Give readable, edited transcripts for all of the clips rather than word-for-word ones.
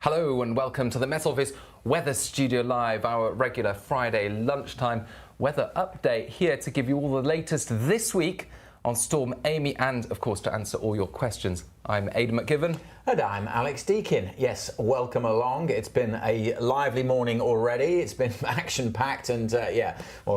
Hello and welcome to the Met Office Weather Studio Live, our regular Friday lunchtime weather update, here to give you all the latest this week on Storm Amy and, of course, to answer all your questions. I'm Aidan McGivern. And I'm Alex Deakin. Yes, welcome along. It's been a lively morning already. It's been action-packed and,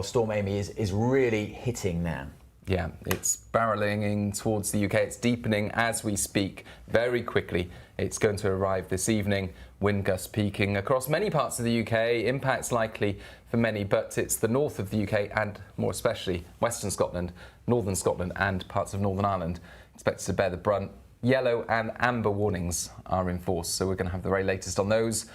Storm Amy is really hitting now. Yeah, it's barreling towards the UK. It's deepening as we speak very quickly. It's going to arrive this evening. Wind gusts peaking across many parts of the UK. Impacts likely for many, but it's the north of the UK and more especially Western Scotland, Northern Scotland and parts of Northern Ireland expected to bear the brunt. Yellow and amber warnings are in force, so we're going to have the very latest on those.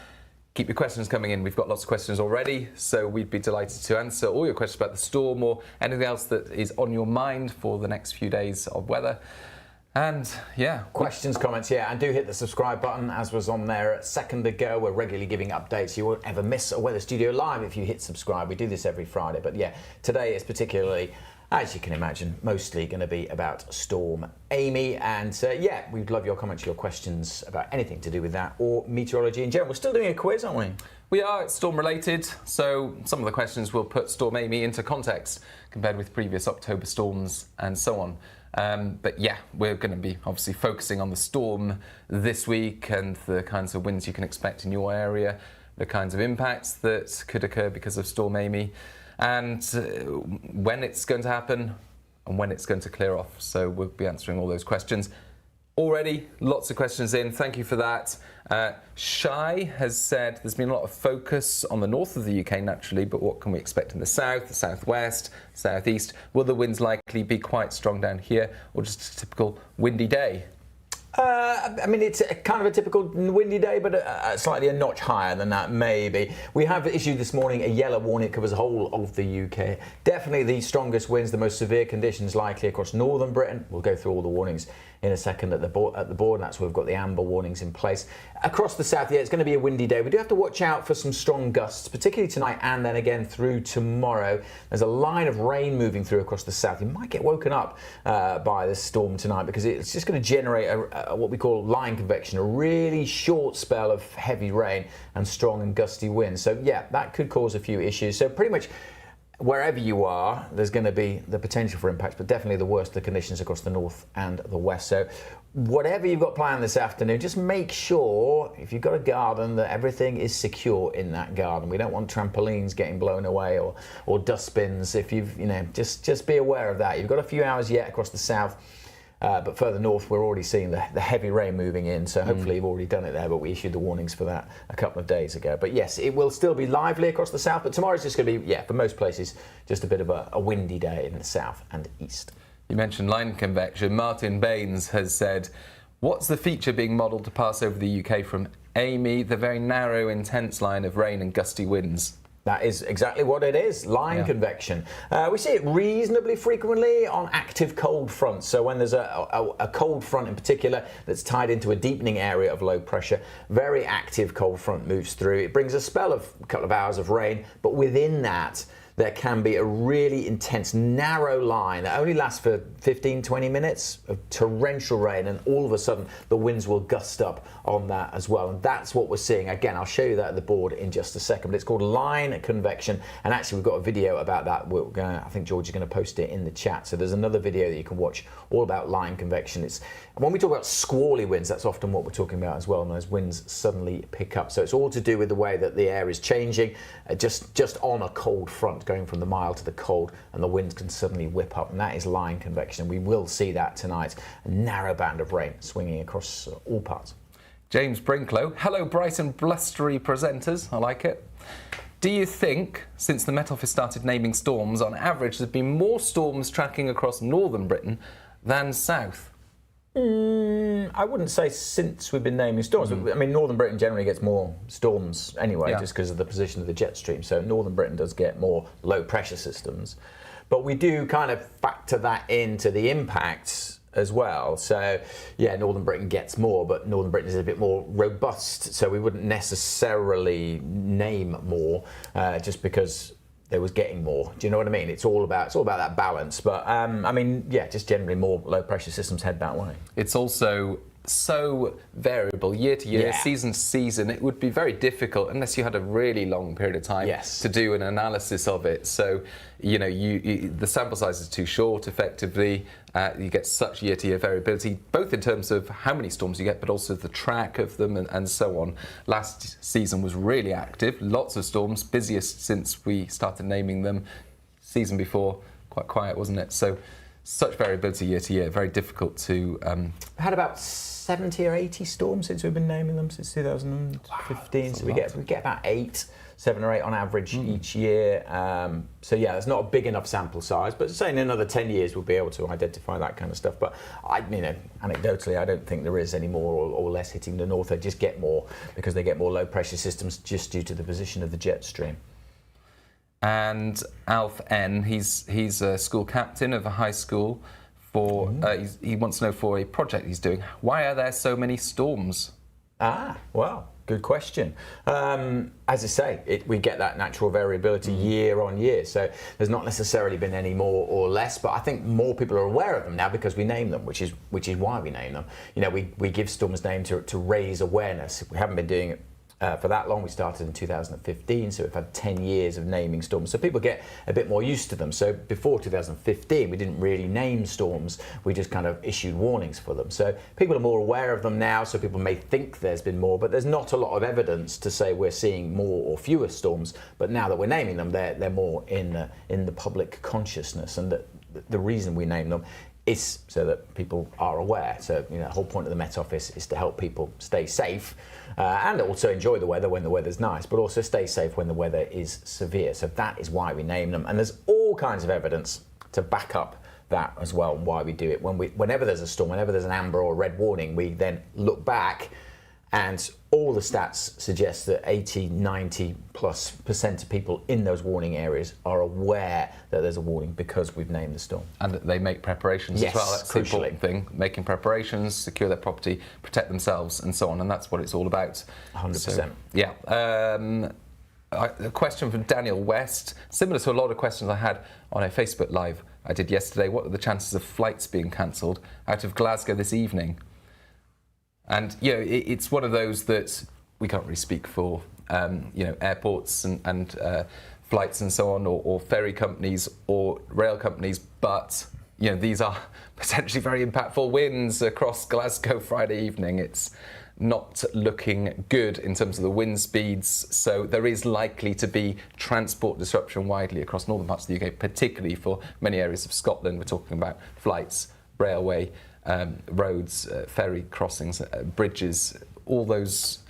Keep your questions coming in. We've got lots of questions already, so we'd be delighted to answer all your questions about the storm or anything else that is on your mind for the next few days of weather. And yeah, questions, comments, and do hit the subscribe button as was on there a second ago. We're regularly giving updates. You won't ever miss a Weather Studio Live if you hit subscribe. We do this every Friday, but yeah, today is particularly, as you can imagine, mostly going to be about Storm Amy. And we'd love your comments, your questions about anything to do with that or meteorology in general. We're still doing a quiz, aren't we? We are. It's storm related, so some of the questions will put Storm Amy into context compared with previous October storms and so on. But yeah, we're going to be obviously focusing on the storm this week and the kinds of winds you can expect in your area, the kinds of impacts that could occur because of Storm Amy, and when it's going to happen and when it's going to clear off. So we'll be answering all those questions. Already lots of questions in, thank you for that. Shai has said there's been a lot of focus on the north of the UK naturally, but what can we expect in the south, the southwest, southeast? Will the winds likely be quite strong down here or just a typical windy day? It's kind of a typical windy day, but slightly a notch higher than that, maybe. We have issued this morning a yellow warning. It covers the whole of the UK. Definitely the strongest winds, the most severe conditions likely across northern Britain. We'll go through all the warnings in a second at the board, and that's where we've got the amber warnings in place. Across the south, it's going to be a windy day. We do have to watch out for some strong gusts, particularly tonight and then again through tomorrow. There's a line of rain moving through across the south. You might get woken up by this storm tonight because it's just going to generate what we call line convection, a really short spell of heavy rain and strong and gusty winds. So yeah, that could cause a few issues. So pretty much wherever you are, there's going to be the potential for impacts, but definitely the worst of the conditions across the north and the west. So whatever you've got planned this afternoon, just make sure, if you've got a garden, that everything is secure in that garden. We don't want trampolines getting blown away or dustbins. If you've, just be aware of that. You've got a few hours yet across the south. But further north, we're already seeing the heavy rain moving in, so hopefully you've already done it there, but we issued the warnings for that a couple of days ago. But yes, it will still be lively across the south, but tomorrow's just going to be, for most places, just a bit of a windy day in the south and east. You mentioned line convection. Martin Baines has said, what's the feature being modelled to pass over the UK from Amy, the very narrow, intense line of rain and gusty winds? That is exactly what it is, line convection. We see it reasonably frequently on active cold fronts. So when there's a cold front in particular that's tied into a deepening area of low pressure, very active cold front moves through. It brings a spell of a couple of hours of rain, but within that, there can be a really intense, narrow line that only lasts for 15, 20 minutes of torrential rain, and all of a sudden the winds will gust up on that as well. And that's what we're seeing. Again, I'll show you that at the board in just a second, but it's called line convection. And actually, we've got a video about that. I think George is going to post it in the chat. So there's another video that you can watch all about line convection. When we talk about squally winds, that's often what we're talking about as well, and those winds suddenly pick up. So it's all to do with the way that the air is changing, just on a cold front, going from the mild to the cold, and the winds can suddenly whip up, and that is line convection. We will see that tonight, a narrow band of rain swinging across all parts. James Brinklow, hello bright and blustery presenters, I like it. Do you think, since the Met Office started naming storms, on average there's been more storms tracking across northern Britain than south? I wouldn't say since we've been naming storms. I mean, northern Britain generally gets more storms anyway, just because of the position of the jet stream. So northern Britain does get more low pressure systems. But we do kind of factor that into the impacts as well. So yeah, northern Britain gets more, but northern Britain is a bit more robust. So we wouldn't necessarily name more just because there was getting more. Do you know what I mean? It's all about that balance. But just generally more low pressure systems head that way. It's also so variable year to year, Yeah. season to season. It would be very difficult unless you had a really long period of time Yes. to do an analysis of it. So, the sample size is too short. Effectively, you get such year-to-year variability, both in terms of how many storms you get, but also the track of them and so on. Last season was really active, lots of storms, busiest since we started naming them. Season before, quite quiet, wasn't it? So, such variability year to year, very difficult to. Had about 70 or 80 storms since we've been naming them since 2015. So we get about 7 or 8 on average each year. So yeah, it's not a big enough sample size, but say in another 10 years we'll be able to identify that kind of stuff. But anecdotally, I don't think there is any more or less hitting the north. They just get more because they get more low pressure systems just due to the position of the jet stream. And Alf N, he's a school captain of a high school. He wants to know for a project he's doing, why are there so many storms? Well, good question. As I say, we get that natural variability year on year, so there's not necessarily been any more or less, but I think more people are aware of them now because we name them, which is why we name them. We give storms names to raise awareness. We haven't been doing it for that long. We started in 2015, so we've had 10 years of naming storms. So people get a bit more used to them. So before 2015, we didn't really name storms. We just kind of issued warnings for them. So people are more aware of them now, so people may think there's been more, but there's not a lot of evidence to say we're seeing more or fewer storms. But now that we're naming them, they're more in the public consciousness. And the reason we name them is so that people are aware. So the whole point of the Met Office is to help people stay safe and also enjoy the weather when the weather's nice, but also stay safe when the weather is severe. So that is why we name them. And there's all kinds of evidence to back up that as well, why we do it. Whenever there's a storm, whenever there's an amber or red warning, we then look back and all the stats suggest that 80-90+% of people in those warning areas are aware that there's a warning because we've named the storm. And that they make preparations as well. That's the important thing. Making preparations, secure their property, protect themselves and so on. And that's what it's all about. 100%. So, yeah. A question from Daniel West, similar to a lot of questions I had on a Facebook Live I did yesterday. What are the chances of flights being cancelled out of Glasgow this evening? And it's one of those that we can't really speak for, airports and flights and so on, or ferry companies or rail companies. But these are potentially very impactful winds across Glasgow Friday evening. It's not looking good in terms of the wind speeds. So there is likely to be transport disruption widely across northern parts of the UK, particularly for many areas of Scotland. We're talking about flights, railway, roads, ferry crossings, bridges, all those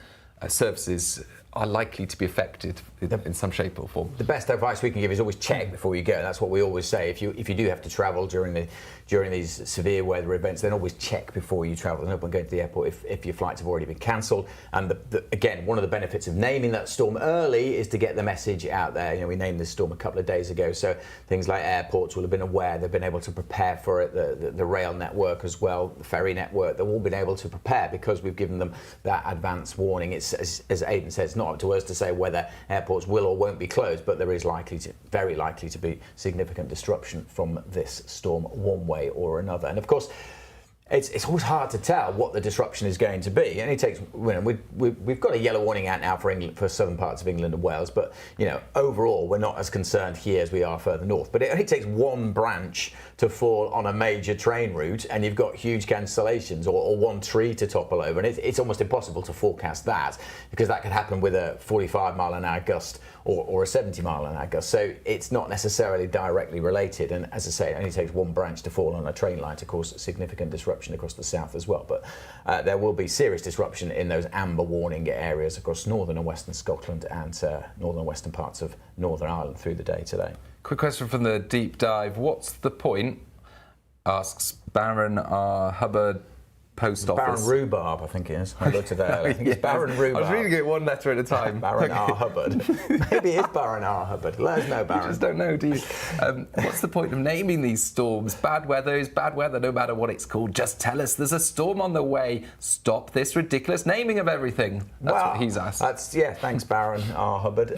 services are likely to be affected in some shape or form. The best advice we can give is always check before you go. That's what we always say. If you do have to travel during these severe weather events, then always check before you travel. There's no point going to the airport if your flights have already been cancelled. And again, one of the benefits of naming that storm early is to get the message out there. We named this storm a couple of days ago, so things like airports will have been aware. They've been able to prepare for it. The rail network as well, the ferry network, they've all been able to prepare because we've given them that advance warning. It's as Aidan said, it's not up to us to say whether airports will or won't be closed, but there is very likely to be significant disruption from this storm one way or another. And of course, it's always hard to tell what the disruption is going to be. It only takes, we've got a yellow warning out now for England, for southern parts of England and Wales, but overall we're not as concerned here as we are further north. But it only takes one branch to fall on a major train route and you've got huge cancellations, or one tree to topple over, and it's almost impossible to forecast that because that could happen with a 45-mile-an-hour gust or a 70-mile-an-hour gust. So it's not necessarily directly related, and as I say, it only takes one branch to fall on a train line to cause significant disruption across the south as well. But there will be serious disruption in those amber warning areas across northern and western Scotland and northern and western parts of Northern Ireland through the day today. Quick question from the deep dive. What's the point, asks Baron R. Hubbard, Post Office. Baron Rhubarb, I think it is. I looked at that earlier. I think it's Baron Rhubarb. I was reading it one letter at a time. Baron R. Hubbard. Maybe it is Baron R. Hubbard. Let us know, Baron. You just don't know, do you? What's the point of naming these storms? Bad weather is bad weather, no matter what it's called. Just tell us there's a storm on the way. Stop this ridiculous naming of everything. That's what he's asked. Thanks, Baron R. Hubbard.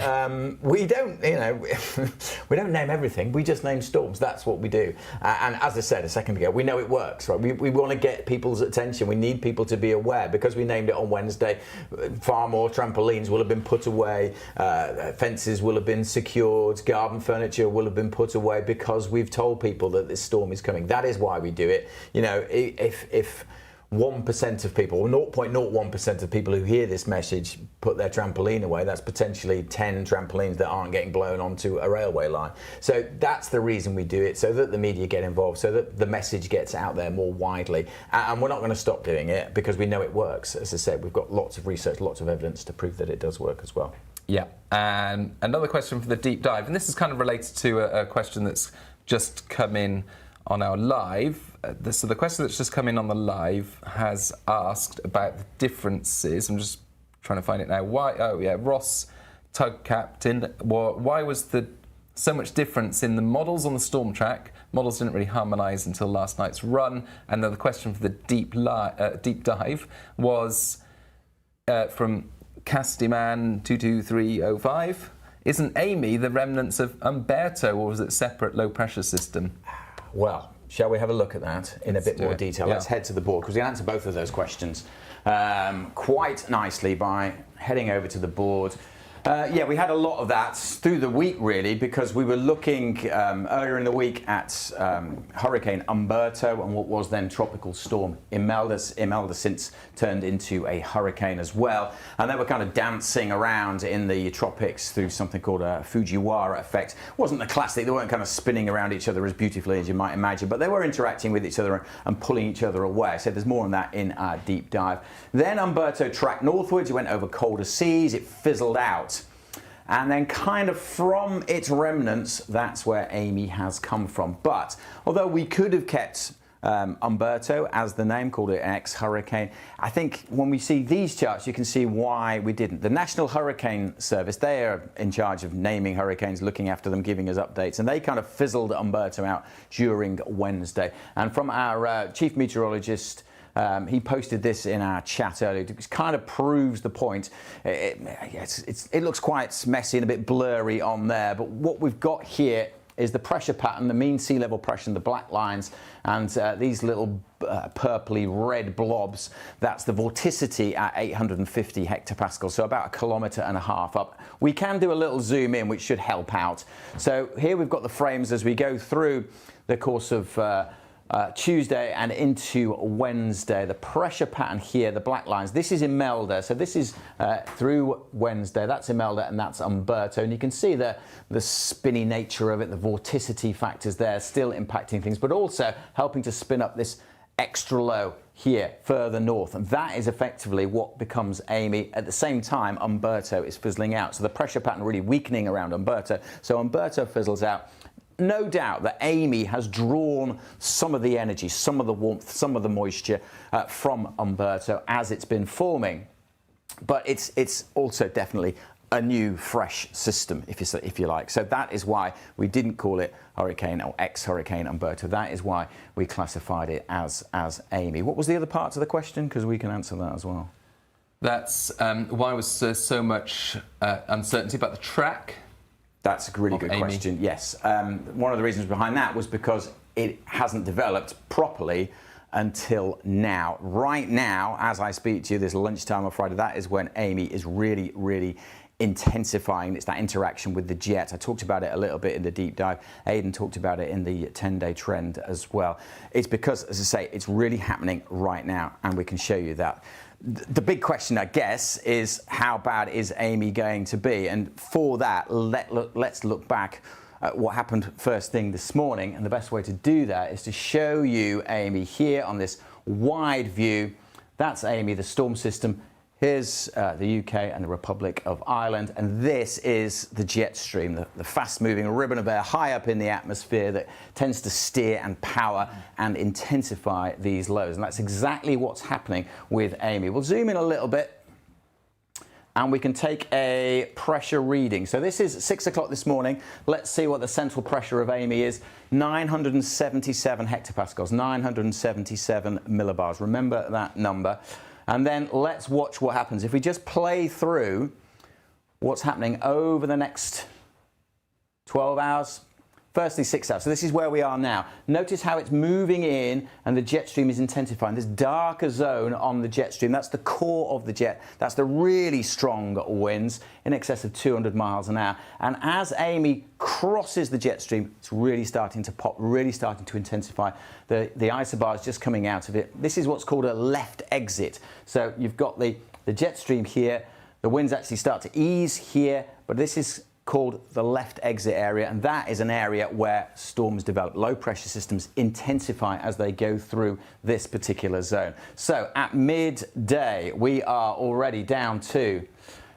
We don't, we don't name everything. We just name storms. That's what we do. And as I said a second ago, we know it works, right? We want to get people's attention attention. We need people to be aware. Because we named it on Wednesday, far more trampolines will have been put away, fences will have been secured, garden furniture will have been put away, because we've told people that this storm is coming. That is why we do it. You know, if 1% of people, or 0.01% of people who hear this message put their trampoline away, that's potentially 10 trampolines that aren't getting blown onto a railway line. So that's the reason we do it, so that the media get involved, so that the message gets out there more widely. And we're not going to stop doing it, because we know it works. As I said, we've got lots of research, lots of evidence to prove that it does work as well. Yeah, and another question for the deep dive, and this is kind of related to a question that's just come in on our live. So the question that's just come in on the live has asked about the differences. I'm just trying to find it now. Why? Oh yeah, Ross, tug captain. Why was there so much difference in the models on the storm track? Models didn't really harmonise until last night's run. And then the question for the deep dive was from Castiman 22305. Isn't Amy the remnants of Umberto, or was it a separate low pressure system? Well, shall we have a look at that in a bit more detail? Yeah. Let's head to the board, because we can answer both of those questions quite nicely by heading over to the board. Yeah, we had a lot of that through the week, really, because we were looking earlier in the week at Hurricane Umberto and what was then Tropical Storm Imelda. Imelda since turned into a hurricane as well. And they were kind of dancing around in the tropics through something called a Fujiwara effect. It wasn't the classic, they weren't kind of spinning around each other as beautifully as you might imagine, but they were interacting with each other and pulling each other away. So there's more on that in our deep dive. Then Umberto tracked northwards, it went over colder seas, it fizzled out. And then kind of from its remnants, that's where Amy has come from. But although we could have kept Umberto as the name, called it an ex-hurricane, I think when we see these charts, you can see why we didn't. The National Hurricane Service, they are in charge of naming hurricanes, looking after them, giving us updates, and they kind of fizzled Umberto out during Wednesday. And from our chief meteorologist, he posted this in our chat earlier. It kind of proves the point. It looks quite messy and a bit blurry on there, but what we've got here is the pressure pattern, the mean sea level pressure, and the black lines, and these little purpley red blobs. That's the vorticity at 850 hectopascals, so about 1.5 kilometers up. We can do a little zoom in, which should help out. So here we've got the frames as we go through the course of Tuesday and into Wednesday. The pressure pattern here, the black lines, this is Imelda. So this is through Wednesday. That's Imelda and that's Umberto. And you can see the spinny nature of it, the vorticity factors there still impacting things, but also helping to spin up this extra low here further north. And that is effectively what becomes Amy. At the same time, Umberto is fizzling out. So the pressure pattern really weakening around Umberto. So Umberto fizzles out. No doubt that Amy has drawn some of the energy, some of the warmth, some of the moisture from Umberto as it's been forming. But it's also definitely a new, fresh system, if you like. So that is why we didn't call it Hurricane or ex-Hurricane Umberto. That is why we classified it as Amy. What was the other part of the question? Because we can answer that as well. That's why was there so much uncertainty about the track? That's a really good Amy. question, yes. One of the reasons behind that was because it hasn't developed properly until now. Right now, as I speak to you, this lunchtime on Friday, that is when Amy is really, really intensifying. It's that interaction with the jet. I talked about it a little bit in the deep dive. Aidan talked about it in the 10-day trend as well. It's because, as I say, it's really happening right now, and we can show you that. The big question, I guess, is how bad is Amy going to be? And for that, let's look back at what happened first thing this morning. And the best way to do that is to show you Amy here on this wide view. That's Amy, the storm system. Here's the UK and the Republic of Ireland, and this is the jet stream, the fast-moving ribbon of air high up in the atmosphere that tends to steer and power and intensify these lows. And that's exactly what's happening with Amy. We'll zoom in a little bit, and we can take a pressure reading. So this is 6 o'clock this morning. Let's see what the central pressure of Amy is. 977 hectopascals, 977 millibars. Remember that number. And then let's watch what happens. If we just play through what's happening over the next 12 hours, Firstly, 6 hours. So this is where we are now. Notice how it's moving in and the jet stream is intensifying. This darker zone on the jet stream, that's the core of the jet. That's the really strong winds in excess of 200 miles an hour. And as Amy crosses the jet stream, it's really starting to pop, really starting to intensify. The isobar is just coming out of it. This is what's called a left exit. So you've got the jet stream here. The winds actually start to ease here, but this is called the left exit area, and that is an area where storms develop. Low pressure systems intensify as they go through this particular zone. So at midday, we are already down to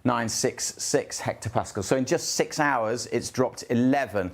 966 hectopascals. So in just 6 hours, it's dropped 11.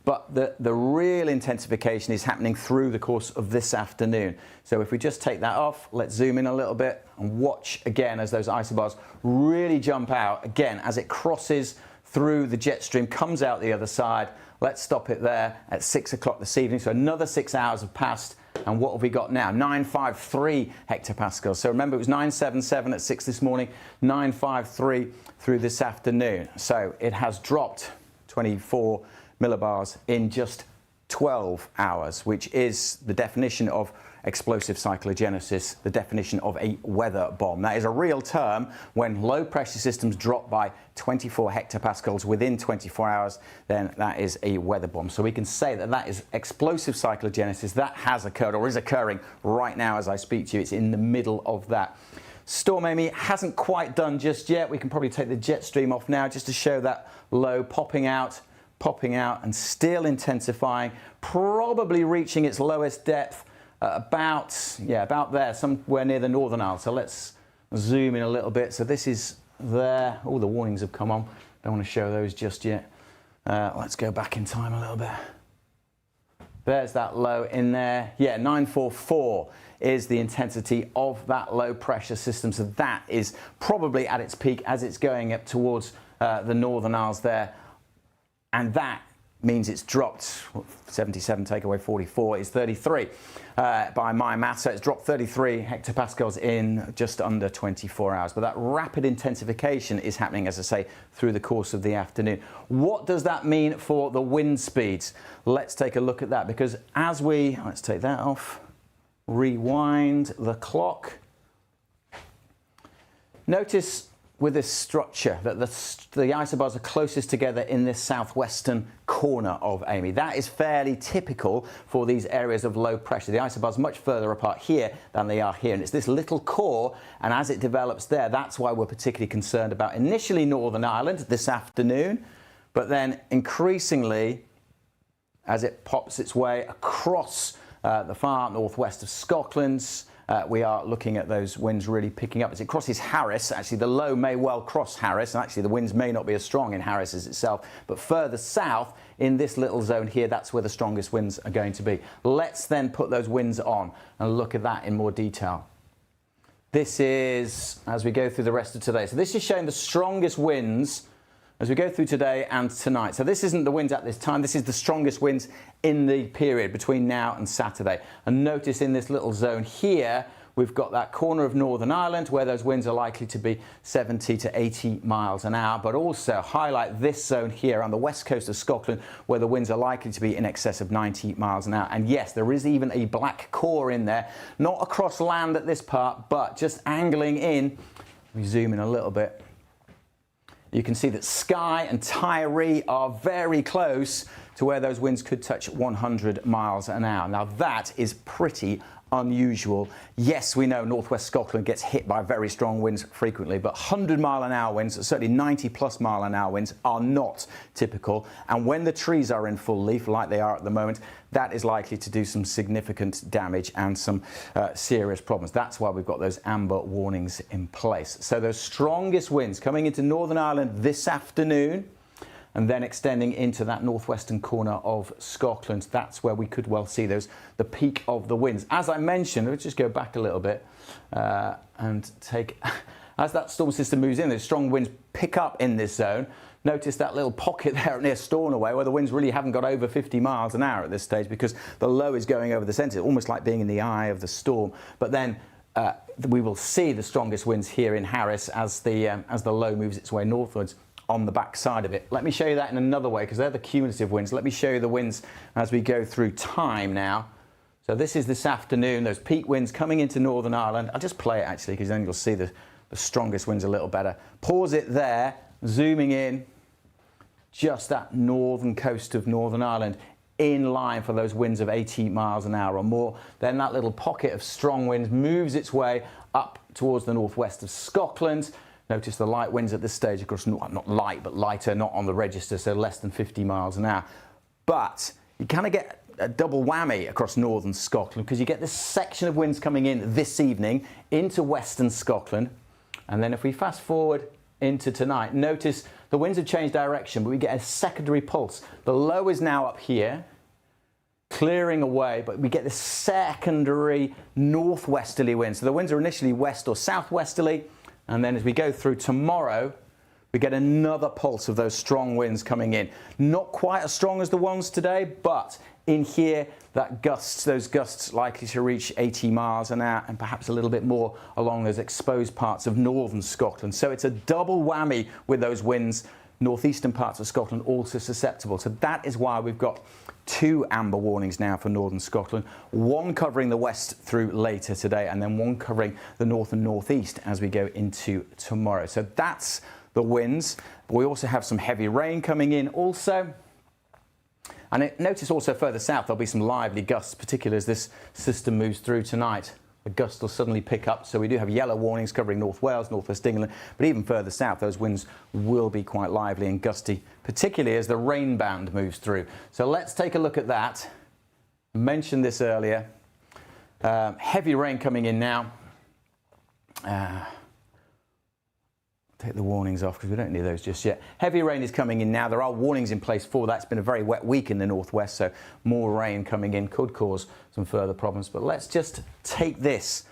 But the real intensification is happening through the course of this afternoon. So if we just take that off, let's zoom in a little bit and watch again as those isobars really jump out again as it crosses through the jet stream, comes out the other side. Let's stop it there at 6 o'clock this evening. So another 6 hours have passed. And what have we got now? 953 hectopascals. So remember, it was 977 at 6 this morning, 953 through this afternoon. So it has dropped 24 millibars in just 12 hours, which is the definition of explosive cyclogenesis, the definition of a weather bomb. That is a real term. When low pressure systems drop by 24 hectopascals within 24 hours, then that is a weather bomb. So we can say that that is explosive cyclogenesis. That has occurred or is occurring right now as I speak to you. It's in the middle of that. Storm Amy hasn't quite done just yet. We can probably take the jet stream off now just to show that low popping out and still intensifying, probably reaching its lowest depth about there, somewhere near the Northern Isles. So let's zoom in a little bit. So this is there. All the warnings have come on. Don't want to show those just yet. Let's go back in time a little bit. There's that low in there. Yeah, 944 is the intensity of that low pressure system. So that is probably at its peak as it's going up towards the Northern Isles there. And that means it's dropped 77, take away 44 is 33 by my math. So it's dropped 33 hectopascals in just under 24 hours. But that rapid intensification is happening, as I say, through the course of the afternoon. What does that mean for the wind speeds? Let's take a look at that, because let's take that off, rewind the clock. Notice with this structure that the isobars are closest together in this southwestern corner of Amy. That is fairly typical for these areas of low pressure. The isobars much further apart here than they are here, and it's this little core, and as it develops there, that's why we're particularly concerned about initially Northern Ireland this afternoon, but then increasingly as it pops its way across the far northwest of Scotland. We are looking at those winds really picking up. As it crosses Harris, actually the low may well cross Harris, and actually the winds may not be as strong in Harris as itself, but further south in this little zone here, that's where the strongest winds are going to be. Let's then put those winds on and look at that in more detail. This is as we go through the rest of today. So this is showing the strongest winds as we go through today and tonight. So this isn't the winds at this time, this is the strongest winds in the period between now and Saturday. And notice in this little zone here, we've got that corner of Northern Ireland where those winds are likely to be 70 to 80 miles an hour, but also highlight this zone here on the west coast of Scotland where the winds are likely to be in excess of 90 miles an hour. And yes, there is even a black core in there, not across land at this part, but just angling in. We zoom in a little bit. You can see that Skye and Tyree are very close to where those winds could touch 100 miles an hour. Now that is pretty unusual. Yes, we know northwest Scotland gets hit by very strong winds frequently, but 100-mile-an-hour winds, certainly 90-plus-mile-an-hour winds, are not typical. And when the trees are in full leaf, like they are at the moment, that is likely to do some significant damage and some serious problems. That's why we've got those amber warnings in place. So those strongest winds coming into Northern Ireland this afternoon, and then extending into that northwestern corner of Scotland. That's where we could well see the peak of the winds. As I mentioned, let's just go back a little bit and take, as that storm system moves in, those strong winds pick up in this zone. Notice that little pocket there near Stornoway where the winds really haven't got over 50 miles an hour at this stage because the low is going over the centre, almost like being in the eye of the storm. But then we will see the strongest winds here in Harris as the low moves its way northwards on the back side of it. Let me show you that in another way, because they're the cumulative winds. Let me show you the winds as we go through time now. So this is this afternoon, those peak winds coming into Northern Ireland. I'll just play it actually, because then you'll see the strongest winds a little better. Pause it there, zooming in, just that northern coast of Northern Ireland, in line for those winds of 80 miles an hour or more. Then that little pocket of strong winds moves its way up towards the northwest of Scotland. Notice the light winds at this stage, of course, not light, but lighter, not on the register, so less than 50 miles an hour. But you kind of get a double whammy across northern Scotland, because you get this section of winds coming in this evening into western Scotland. And then if we fast forward into tonight, notice the winds have changed direction, but we get a secondary pulse. The low is now up here, clearing away, but we get this secondary northwesterly wind. So the winds are initially west or southwesterly, and then as we go through tomorrow, we get another pulse of those strong winds coming in. Not quite as strong as the ones today, but in here, those gusts likely to reach 80 miles an hour and perhaps a little bit more along those exposed parts of northern Scotland. So it's a double whammy with those winds. Northeastern parts of Scotland also susceptible. So that is why we've got 2 amber warnings now for northern Scotland, one covering the west through later today, and then one covering the north and northeast as we go into tomorrow. So that's the winds. But we also have some heavy rain coming in also. And notice also further south there'll be some lively gusts, particularly as this system moves through tonight. The gusts will suddenly pick up, so we do have yellow warnings covering North Wales, North West England, but even further south those winds will be quite lively and gusty, particularly as the rain band moves through. So let's take a look at that. I mentioned this earlier. Heavy rain coming in now. Take the warnings off because we don't need those just yet. Heavy rain is coming in now. There are warnings in place for that. It's been a very wet week in the northwest, so more rain coming in could cause some further problems. But let's just take this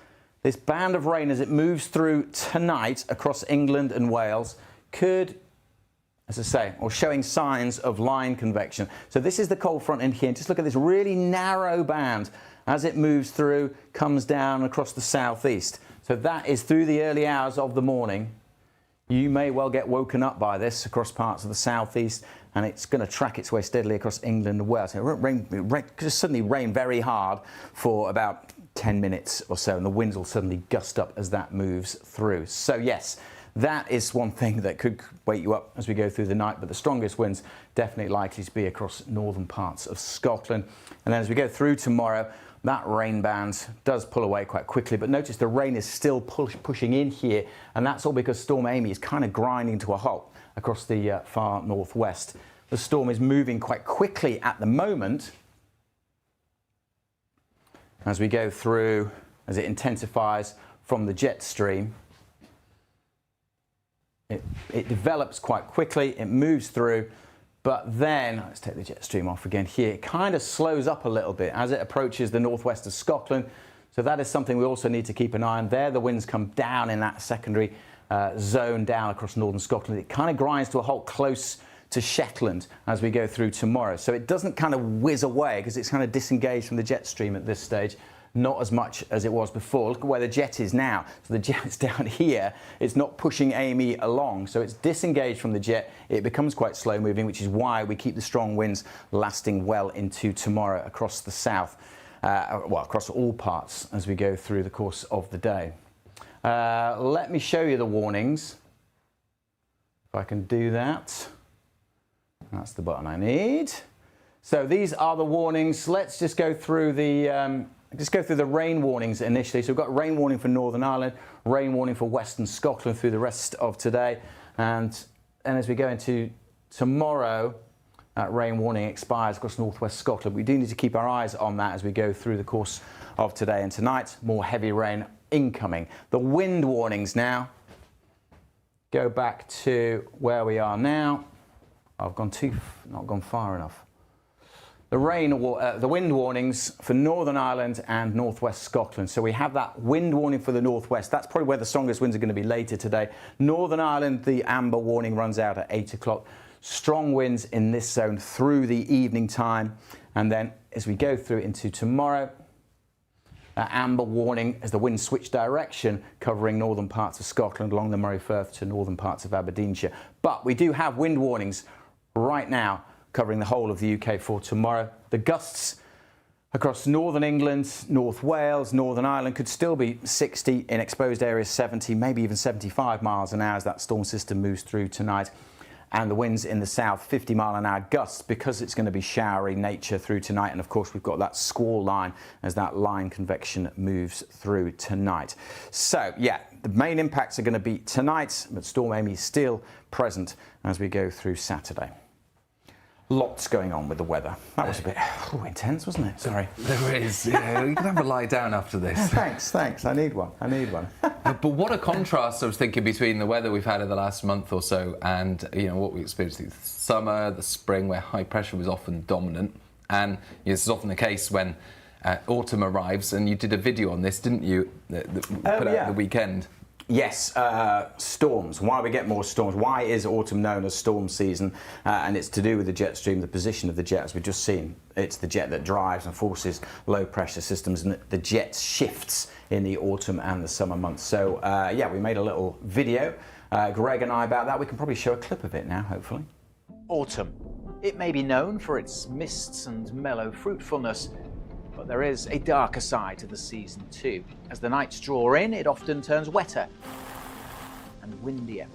band of rain as it moves through tonight across England and Wales could, as I say, or showing signs of line convection. So this is the cold front in here. Just look at this really narrow band as it moves through, comes down across the southeast. So that is through the early hours of the morning. You may well get woken up by this across parts of the southeast, and it's going to track its way steadily across England and Wales. It won't just suddenly rain very hard for about 10 minutes or so, and the winds will suddenly gust up as that moves through. So yes, that is one thing that could wake you up as we go through the night, but the strongest winds definitely likely to be across northern parts of Scotland. And then as we go through tomorrow, that rain band does pull away quite quickly, but notice the rain is still pushing in here, and that's all because Storm Amy is kind of grinding to a halt across the far northwest. The storm is moving quite quickly at the moment. As we go through, as it intensifies from the jet stream, it develops quite quickly, it moves through. But then, let's take the jet stream off again here, it kind of slows up a little bit as it approaches the northwest of Scotland. So that is something we also need to keep an eye on. There the winds come down in that secondary zone down across northern Scotland. It kind of grinds to a halt close to Shetland as we go through tomorrow. So it doesn't kind of whiz away because it's kind of disengaged from the jet stream at this stage. Not as much as it was before. Look at where the jet is now. So the jet's down here. It's not pushing Amy along. So it's disengaged from the jet. It becomes quite slow moving, which is why we keep the strong winds lasting well into tomorrow across the south, well, across all parts as we go through the course of the day. Let me show you the warnings. If I can do that. That's the button I need. So these are the warnings. Let's just go through the rain warnings initially. So we've got rain warning for Northern Ireland, rain warning for Western Scotland through the rest of today. And as we go into tomorrow, that rain warning expires across northwest Scotland. We do need to keep our eyes on that as we go through the course of today and tonight. More heavy rain incoming. The wind warnings now. Go back to where we are now. I've not gone far enough. The wind warnings for Northern Ireland and northwest Scotland. So we have that wind warning for the northwest. That's probably where the strongest winds are going to be later today. Northern Ireland, the amber warning runs out at 8 o'clock. Strong winds in this zone through the evening time. And then as we go through into tomorrow, amber warning as the winds switch direction, covering northern parts of Scotland along the Moray Firth to northern parts of Aberdeenshire. But we do have wind warnings right now covering the whole of the UK for tomorrow. The gusts across northern England, North Wales, Northern Ireland could still be 60, in exposed areas 70, maybe even 75 miles an hour as that storm system moves through tonight. And the winds in the south, 50 mile an hour gusts, because it's going to be showery nature through tonight. And of course, we've got that squall line as that line convection moves through tonight. So yeah, the main impacts are going to be tonight, but Storm Amy is still present as we go through Saturday. Lots going on with the weather. That was a bit intense, wasn't it? Sorry. There is. Yeah, you can have a lie down after this. Thanks. I need one. But what a contrast, I was thinking, between the weather we've had in the last month or so and what we experienced in the summer, the spring, where high pressure was often dominant. And this is often the case when autumn arrives. And you did a video on this, didn't you? That put out at the weekend. Yes, storms. Why we get more storms? Why is autumn known as storm season? And it's to do with the jet stream, the position of the jet, as we've just seen. It's the jet that drives and forces low pressure systems, and the jet shifts in the autumn and the summer months. So yeah, we made a little video, Greg and I, about that. We can probably show a clip of it now, hopefully. Autumn. It may be known for its mists and mellow fruitfulness, but there is a darker side to the season too. As the nights draw in, it often turns wetter and windier.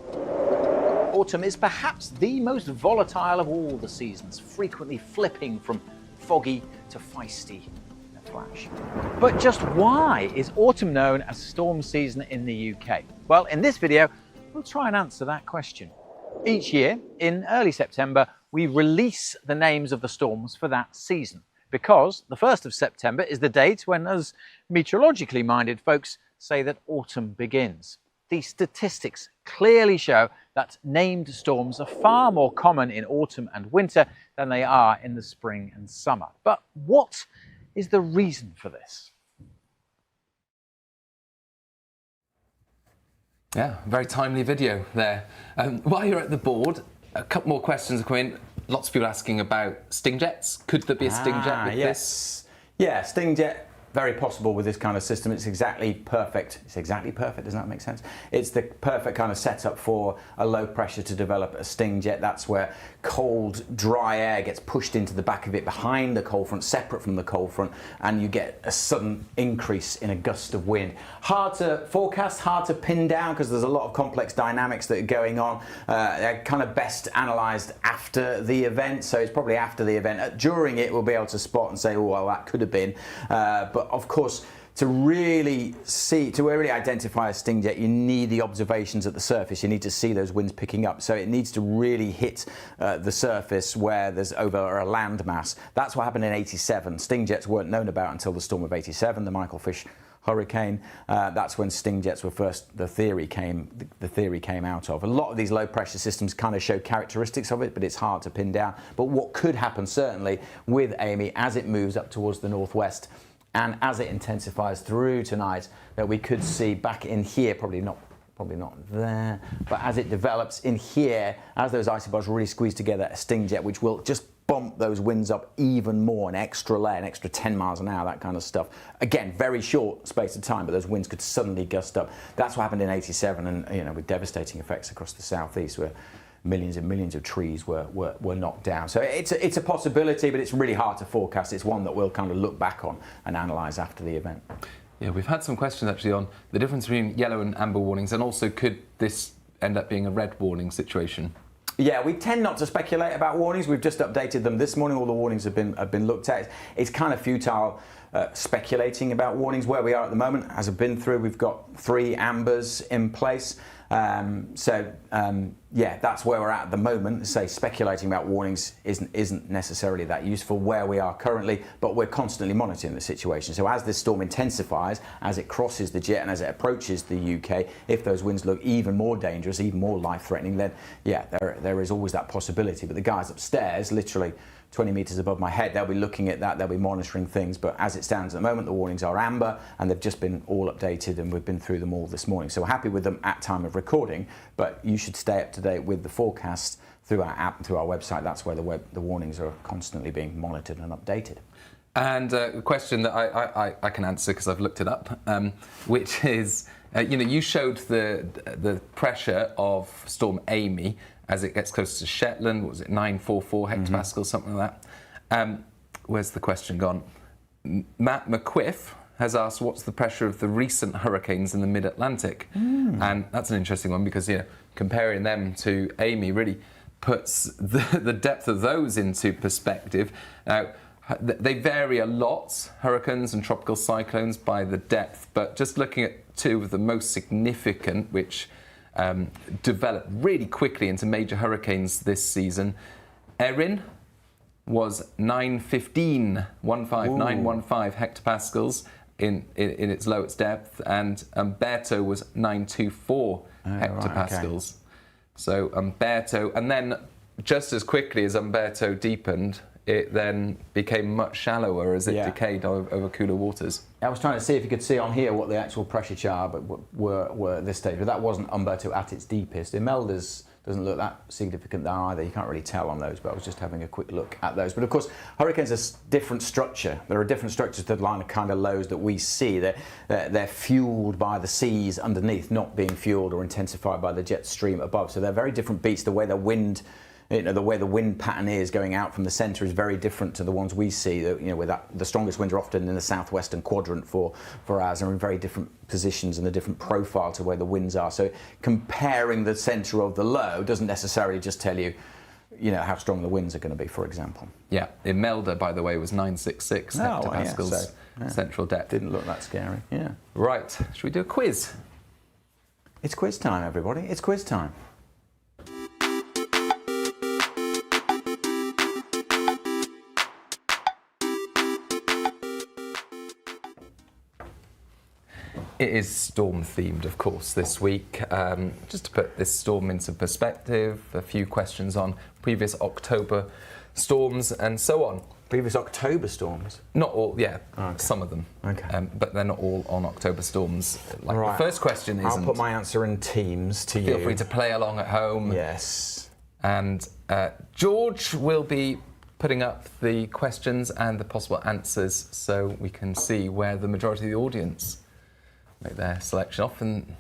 Autumn is perhaps the most volatile of all the seasons, frequently flipping from foggy to feisty in a flash. But just why is autumn known as storm season in the UK? Well, in this video, we'll try and answer that question. Each year, in early September, we release the names of the storms for that season, because the 1st of September is the date when us meteorologically minded folks say that autumn begins. The statistics clearly show that named storms are far more common in autumn and winter than they are in the spring and summer. But what is the reason for this? Yeah, very timely video there. While you're at the board, a couple more questions are coming in. Lots of people asking about sting jets. Could there be a sting jet with this? Yeah, sting jet, very possible with this kind of system. It's exactly perfect. It's exactly perfect, does that make sense? It's the perfect kind of setup for a low pressure to develop a sting jet. That's where cold, dry air gets pushed into the back of it behind the cold front, separate from the cold front, and you get a sudden increase in a gust of wind. Hard to forecast, hard to pin down, because there's a lot of complex dynamics that are going on. They're kind of best analysed after the event, so it's probably after the event. During it, we'll be able to spot and say, oh, well, that could have been. But of course, to really identify a sting jet, you need the observations at the surface. You need to see those winds picking up. So it needs to really hit the surface where there's over a land mass. That's what happened in '87. Sting jets weren't known about until the storm of '87, the Michael Fish hurricane. That's when sting jets were first, the theory came out of. A lot of these low pressure systems kind of show characteristics of it, but it's hard to pin down. But what could happen certainly with Amy as it moves up towards the northwest, and as it intensifies through tonight, that we could see back in here, probably not there, but as it develops in here, as those isobars really squeeze together, a sting jet, which will just bump those winds up even more, an extra layer, an extra 10 miles an hour, that kind of stuff. Again, very short space of time, but those winds could suddenly gust up. That's what happened in '87, and with devastating effects across the southeast, where millions and millions of trees were knocked down. So it's a possibility, but it's really hard to forecast. It's one that we'll kind of look back on and analyse after the event. Yeah, we've had some questions actually on the difference between yellow and amber warnings, and also could this end up being a red warning situation? Yeah, we tend not to speculate about warnings. We've just updated them this morning. All the warnings have been looked at. It's kind of futile speculating about warnings. Where we are at the moment, as I've been through, we've got 3 ambers in place. Yeah, that's where we're at the moment. Say speculating about warnings isn't necessarily that useful where we are currently, but we're constantly monitoring the situation. So as this storm intensifies, as it crosses the jet and as it approaches the UK, if those winds look even more dangerous, even more life-threatening, then yeah, there is always that possibility. But the guys upstairs, literally 20 metres above my head, they'll be looking at that, they'll be monitoring things. But as it stands at the moment, the warnings are amber, and they've just been all updated, and we've been through them all this morning. So we're happy with them at time of recording, but you should stay up to date with the forecast through our app and through our website. That's where the warnings are constantly being monitored and updated. And a question that I can answer because I've looked it up, which is, you showed the pressure of Storm Amy as it gets closer to Shetland. What was it, 944 hectopascals, something like that? Where's the question gone? Matt McQuiff has asked, what's the pressure of the recent hurricanes in the mid-Atlantic? And that's an interesting one because, comparing them to Amy really puts the depth of those into perspective. Now, they vary a lot, hurricanes and tropical cyclones, by the depth, but just looking at two of the most significant, which developed really quickly into major hurricanes this season. Erin was 915 hectopascals in its lowest depth, and Umberto was 924 hectopascals. Right, okay. So Umberto, and then just as quickly as Umberto deepened, it then became much shallower as it decayed over cooler waters. I was trying to see if you could see on here what the actual pressure charts were at this stage, but that wasn't Umberto at its deepest. Imelda's doesn't look that significant there either. You can't really tell on those, but I was just having a quick look at those. But of course, hurricanes are different structure. There are different structures to the line of kind of lows that we see. They're fueled by the seas underneath, not being fueled or intensified by the jet stream above. So they're very different beats. The way the wind pattern is going out from the centre is very different to the ones we see. Where the strongest winds are often in the southwestern quadrant for ours, and are in very different positions and a different profile to where the winds are. So comparing the centre of the low doesn't necessarily just tell you, how strong the winds are going to be, for example. Yeah, Imelda, by the way, was 966 hectopascals central depth. Didn't look that scary. Yeah. Right. Should we do a quiz? It's quiz time, everybody. It's quiz time. It is storm-themed, of course, this week. Just to put this storm into perspective, a few questions on previous October storms and so on. Previous October storms? Not all, some of them. Okay. But they're not all on October storms. The first question is... I'll put my answer in teams to you. Feel free to play along at home. Yes. And George will be putting up the questions and the possible answers so we can see where the majority of the audience make their selection. Often,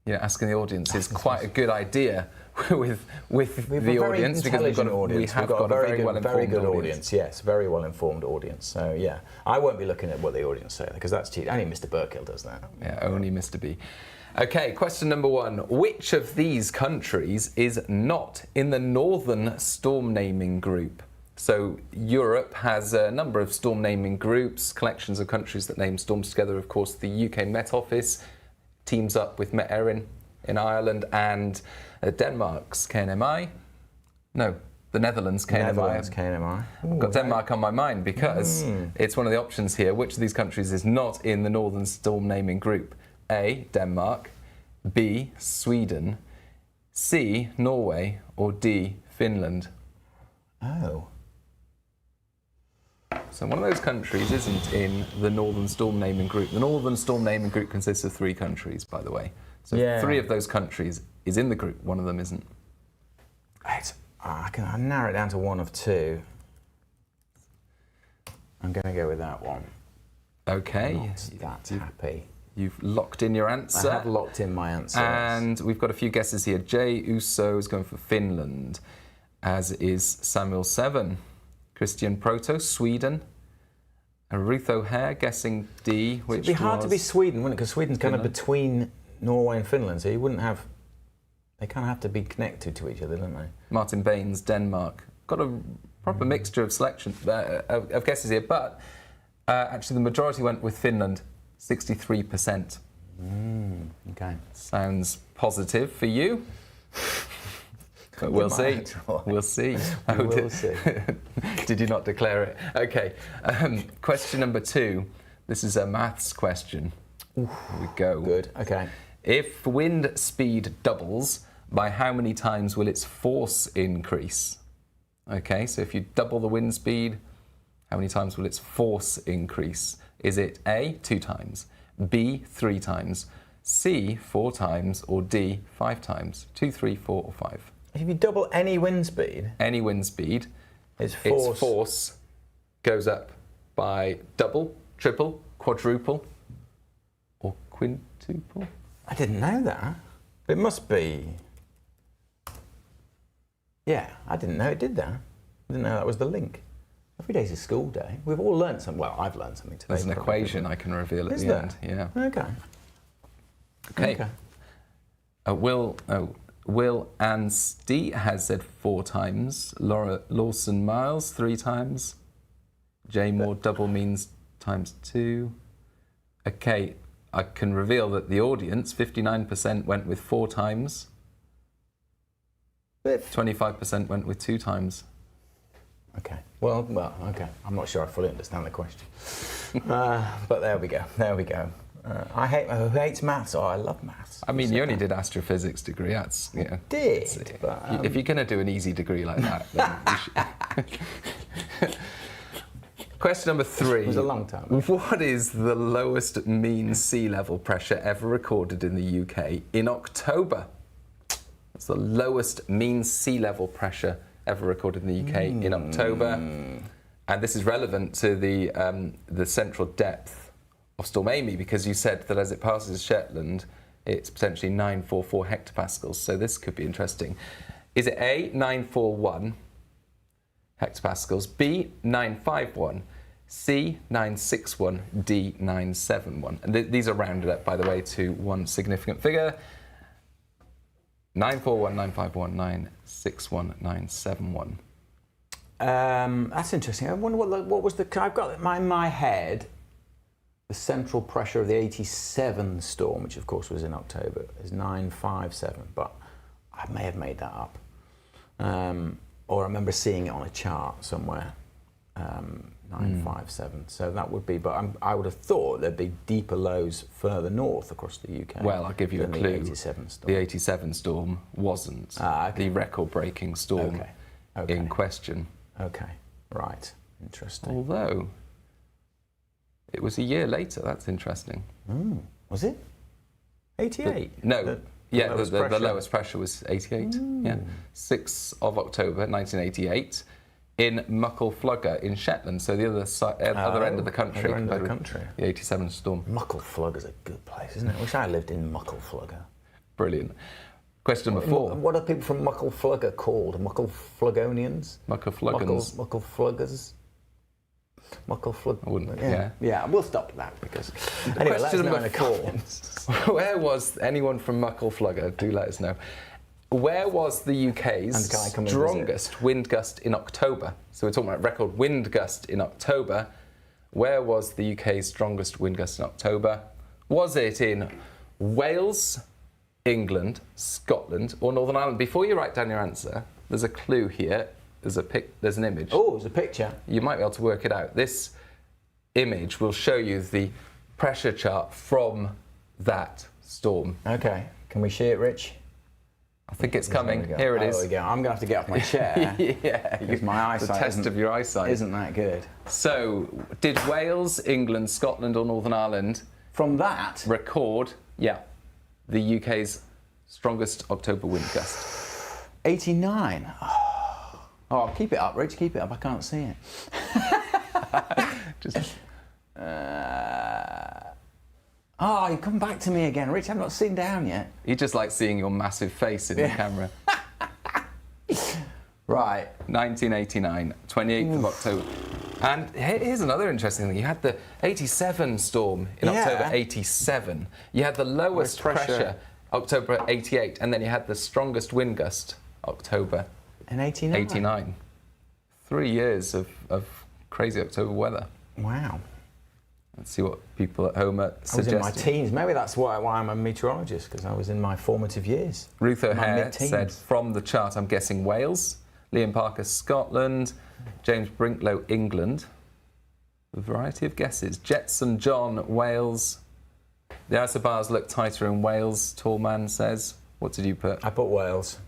asking the audience is quite a good idea with the audience, because we have got a very well-informed audience. Yes, very well-informed audience. So yeah, I won't be looking at what the audience say because that's cheating. Only Mr. Burkill does that. Yeah, only Mr. B. Okay, question number one. Which of these countries is not in the northern storm naming group? So Europe has a number of storm naming groups, collections of countries that name storms together. Of course, the UK Met Office teams up with Met Erin in Ireland, and Denmark's KNMI. No, the Netherlands KNMI. Netherlands KNMI. I've got Denmark on my mind because it's one of the options here. Which of these countries is not in the northern storm naming group? A, Denmark, B, Sweden, C, Norway, or D, Finland? Oh. So one of those countries isn't in the Northern Storm Naming Group. The Northern Storm Naming Group consists of 3 countries, by the way. So 3 of those countries is in the group, one of them isn't. I can narrow it down to one of 2. I'm going to go with that one. Okay. Not that happy. You've locked in your answer. I have locked in my answer. And we've got a few guesses here. Jay Uso is going for Finland, as is Samuel Seven. Christian Proto, Sweden. And Ruth O'Hare guessing D, which it'd be hard to be Sweden, wouldn't it? Because Sweden's kind of between Norway and Finland, so you wouldn't have... They kind of have to be connected to each other, don't they? Martin Baines, Denmark. Got a proper mixture of selection of guesses here, but actually the majority went with Finland, 63%. Okay. Sounds positive for you. But we'll see. We'll see. We will see. Did you not declare it? Okay. Question number 2. This is a maths question. Here we go. Good. Okay. If wind speed doubles, by how many times will its force increase? Okay, so if you double the wind speed, how many times will its force increase? Is it A, 2 times, B, 3 times, C, 4 times, or D, 5 times? 2, 3, 4, or 5? If you double any wind speed... Any wind speed, its force goes up by double, triple, quadruple, or quintuple? I didn't know that. It must be. Yeah, I didn't know it did that. I didn't know that was the link. Every day's a school day. We've all learned something. Well, I've learned something today. There's an equation I can reveal at the end. Yeah. Okay. Will Anstey has said 4 times. Laura Lawson Miles 3 times. J Moore double means times 2. Okay, I can reveal that the audience, 59% went with 4 times. 25% went with 2 times. Okay. Well, okay. I'm not sure I fully understand the question. But there we go. Who hates maths? Oh, I love maths. I mean, you only did astrophysics degree. That's, you know. But, if you're going to do an easy degree like that, then you should. Question number 3. It was a long time ago. What is the lowest mean sea level pressure ever recorded in the UK in October? It's the lowest mean sea level pressure ever recorded in the UK in October. And this is relevant to the central depth of Storm Amy, because you said that as it passes Shetland, it's potentially 944 hectopascals. So this could be interesting. Is it A, 941 hectopascals, B, 951, C, 961, D, 971? And these are rounded up, by the way, to one significant figure. 941, 951, 961, 971. That's interesting. I wonder what was the... I've got in my head the central pressure of the 87 storm, which of course was in October, is 957, but I may have made that up. Or I remember seeing it on a chart somewhere. 957. So that would be, but I would have thought there'd be deeper lows further north across the UK. Well, I'll give you a clue. The 87 storm. The 87 storm wasn't the record-breaking storm in question. Okay, right. Interesting. Although it was a year later. That's interesting. Was it? 88? The lowest pressure was 88. Yeah, 6th of October 1988. In Muckleflugger in Shetland, so the other end of the country. Other end of the country. The 87 storm. Muckleflugger's a good place, isn't it? I wish I lived in Muckleflugger. Brilliant. Question number 4. What are people from Muckleflugger called? Mucklefluggonians? Mucklefluggans. Mucklefluggers? Muckleflug. I wouldn't. Yeah, we'll stop that because. Anyway, let us know in the comments. Where was anyone from Muckleflugger? Do let us know. Where was the UK's strongest wind gust in October? So we're talking about record wind gust in October. Where was the UK's strongest wind gust in October? Was it in Wales, England, Scotland, or Northern Ireland? Before you write down your answer, there's a clue here. There's an image. Oh, there's a picture. You might be able to work it out. This image will show you the pressure chart from that storm. Okay. Can we share it, Rich? I think it's coming. Here it is. There we go. I'm going to have to get off my chair. Yeah. Because my eyesight. The test of your eyesight. Isn't that good? So, did Wales, England, Scotland, or Northern Ireland from that record, the UK's strongest October wind gust? 89. Oh, keep it up, Rich. Keep it up. I can't see it. Oh, you come back to me again, Rich. I've not seen down yet. You just like seeing your massive face in the camera. Right. 1989, 28th of October. And here's another interesting thing. You had the 87 storm in October 87. You had the lowest pressure October 88. And then you had the strongest wind gust October in 89. 3 years of crazy October weather. Wow. Let's see what people at home are suggesting. I was in my teens. Maybe that's why I'm a meteorologist, because I was in my formative years. Ruth O'Hare said, from the chart, I'm guessing Wales. Liam Parker, Scotland. James Brinklow, England. A variety of guesses. Jetson John, Wales. The outer bars look tighter in Wales, Tall Man says. What did you put? I put Wales,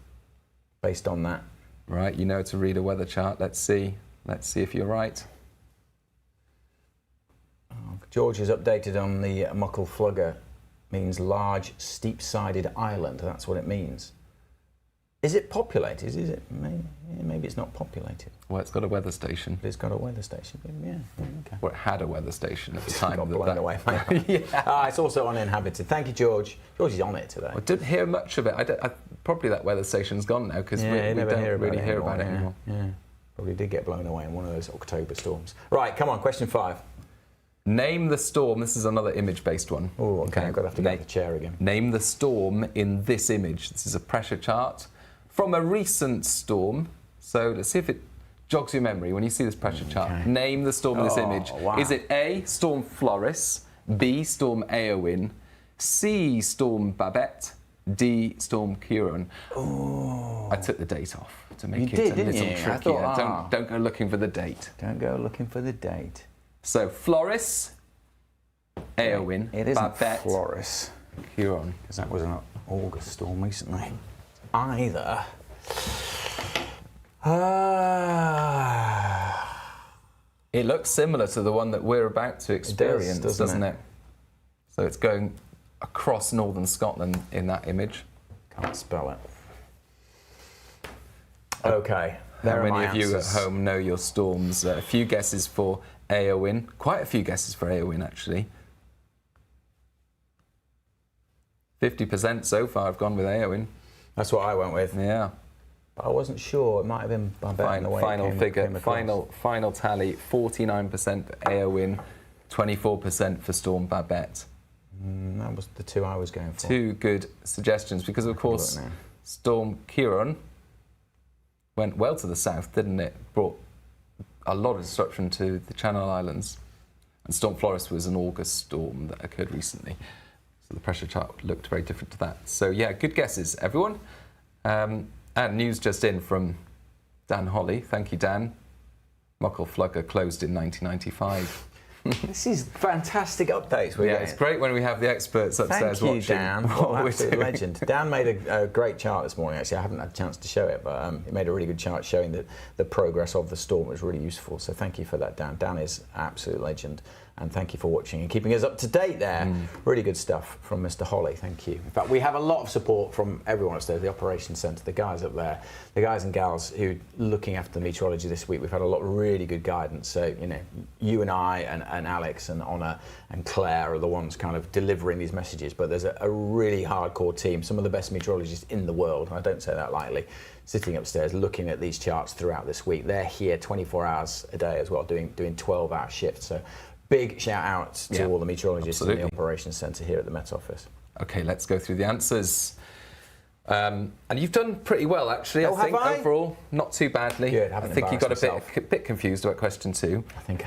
based on that. Right, you know to read a weather chart. Let's see. Let's see if you're right. George has updated on the Muckleflugger. Means large, steep-sided island. That's what it means. Is it populated? Is it? Maybe it's not populated. Well, it's got a weather station. It's got a weather station. Yeah. Okay. Well, it had a weather station at the time. Got blown away. Yeah. It's also uninhabited. Thank you, George. George is on it today. I didn't hear much of it. Probably that weather station's gone now because we don't really hear about it anymore. Yeah. Probably did get blown away in one of those October storms. Right, come on, question 5. Name the storm. This is another image-based one. Oh, okay. I've got to have to go to the chair again. Name the storm in this image. This is a pressure chart from a recent storm. So let's see if it jogs your memory when you see this pressure chart. Name the storm in this image. Wow. Is it A, Storm Floris, B, Storm Eowyn, C, Storm Babette, D, Storm Ciarán? Oh. I took the date off to make it a little trickier. Don't go looking for the date. Don't go looking for the date. So Floris, Eowyn, it isn't Babette, Floris, Ciarán. because that was an August storm recently. Either. It looks similar to the one that we're about to experience, doesn't it? So it's going across northern Scotland in that image. Can't spell it. Okay. How many of you at home know your storms? A few guesses for Eowyn. Quite a few guesses for Eowyn, actually. 50% so far have gone with Eowyn. That's what I went with. Yeah. But I wasn't sure. It might have been Babette. Final tally, 49% for Eowyn, 24% for Storm Babette. That was the two I was going for. Two good suggestions, because of course Storm Ciarán went well to the south, didn't it? Brought a lot of disruption to the Channel Islands. And Storm Floris was an August storm that occurred recently. So the pressure chart looked very different to that. So yeah, good guesses, everyone. And news just in from Dan Holly. Thank you, Dan. Muckle Flugger closed in 1995. This is fantastic updates. It's great when we have the experts upstairs watching. Thank you, Dan. What an absolute legend. Dan made a great chart this morning, actually. I haven't had a chance to show it, but he made a really good chart showing the progress of the storm. It was really useful. So thank you for that, Dan. Dan is an absolute legend. And thank you for watching and keeping us up to date there. Really good stuff from Mr. Holly. Thank you. In fact, we have a lot of support from everyone upstairs, the operations centre, the guys up there, the guys and gals who are looking after the meteorology this week. We've had a lot of really good guidance. So, you know, you and I and Alex and Honor and Claire are the ones kind of delivering these messages. But there's a really hardcore team, some of the best meteorologists in the world, and I don't say that lightly, sitting upstairs looking at these charts throughout this week. They're here 24 hours a day as well, doing 12-hour shifts. So big shout out to all the meteorologists in the operations centre here at the Met Office. Okay, let's go through the answers. And you've done pretty well, actually. I think overall, not too badly. Good, I think you got a bit confused about question 2. I think.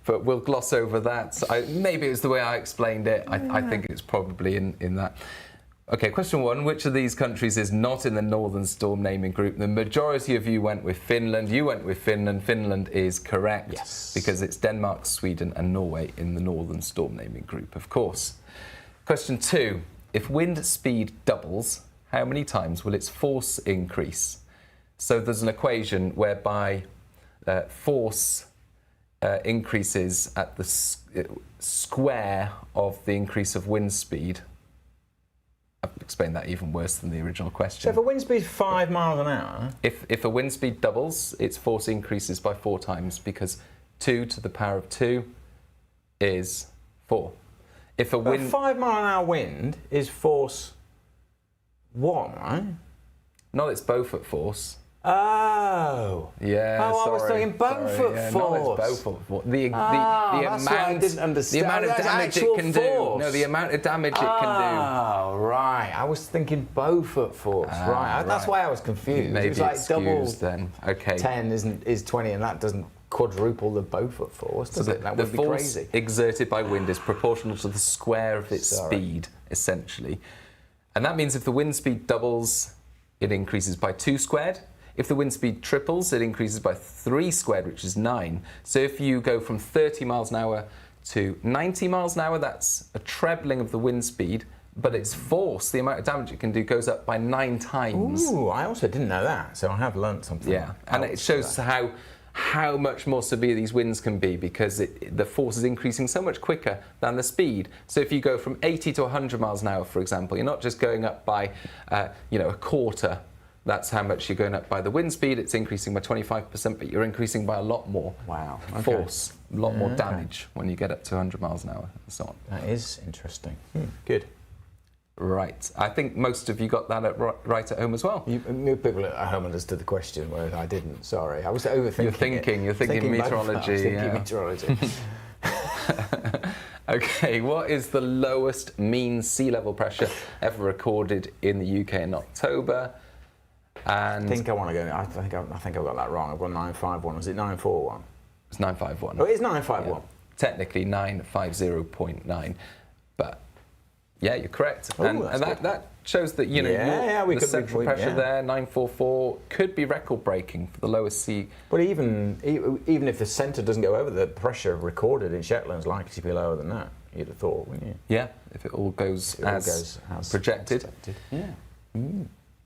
But we'll gloss over that. Maybe it was the way I explained it. I think it's probably in that. Okay, question 1. Which of these countries is not in the Northern Storm naming group? The majority of you went with Finland. You went with Finland. Finland is correct. Yes. Because it's Denmark, Sweden and Norway in the Northern Storm naming group, of course. Question 2. If wind speed doubles, how many times will its force increase? So there's an equation whereby force increases at the square of the increase of wind speed. I've explained that even worse than the original question. So if a wind speed is 5 miles an hour... If a wind speed doubles, its force increases by 4 times, because 2 to the power of 2 is 4. If a 5 mile an hour wind is force 1, right? No, it's Beaufort force. Oh. Yeah. Oh, I was thinking Beaufort force. No, it's Beaufort force. The that's amount what I didn't understand. The amount of damage it can do. No, the amount of damage it can do. Oh, right. I was thinking Beaufort force. Right. That's why I was confused. Maybe it was like double then. Okay. 10 is 20, and that doesn't quadruple the Beaufort force, does it? That would be crazy. The force exerted by wind is proportional to the square of its speed, essentially. And that means if the wind speed doubles, it increases by 2 squared. If the wind speed triples, it increases by 3 squared, which is 9. So if you go from 30 miles an hour to 90 miles an hour, that's a trebling of the wind speed, but its force, the amount of damage it can do, goes up by 9 times. Ooh, I also didn't know that, so I have learnt something. Yeah, and it shows how how much more severe these winds can be because the force is increasing so much quicker than the speed. So if you go from 80 to 100 miles an hour, for example, you're not just going up by a quarter. That's how much you're going up by the wind speed. It's increasing by 25%, but you're increasing by a lot more force, a lot more damage when you get up to 100 miles an hour and so on. That is interesting. Good. Right. I think most of you got that right at home as well. People at home understood the question, whereas I didn't. Sorry. I was overthinking You're thinking meteorology. I was thinking meteorology. Okay, what is the lowest mean sea level pressure ever recorded in the UK in October? And I think I want to go. I think I got that wrong. I've got 951. Was it 941? It's 951. Oh, it is 951. Yeah. Technically 950.9, but yeah, you're correct. Oh, and that shows that the central pressure there, 944, could be record breaking for the lowest sea. But even if the centre doesn't go over, the pressure recorded in Shetland is likely to be lower than that. You'd have thought, wouldn't you? Yeah, if it all goes as projected. Expected. Yeah.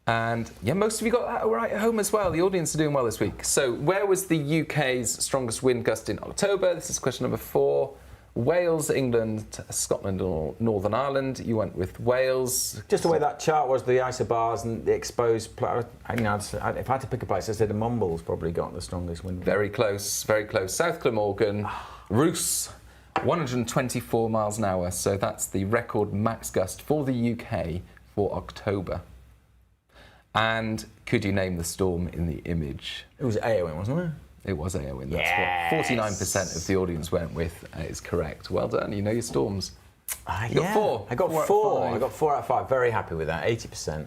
And yeah, most of you got that right at home as well. The audience are doing well this week. So where was the UK's strongest wind gust in October? This is question number 4. Wales, England, Scotland or Northern Ireland. You went with Wales. Just the way that chart was, the isobars and the exposed... if I had to pick a place, I said the Mumbles probably got the strongest wind. Very close, very close. South Glamorgan, Roos, 124 miles an hour. So that's the record max gust for the UK for October. And could you name the storm in the image? It was Eowyn, wasn't it? It was Eowyn. That's what 49% of the audience went with is correct. Well done. You know your storms. You got 4. I got 4. I got 4 out of 5. Very happy with that. 80%.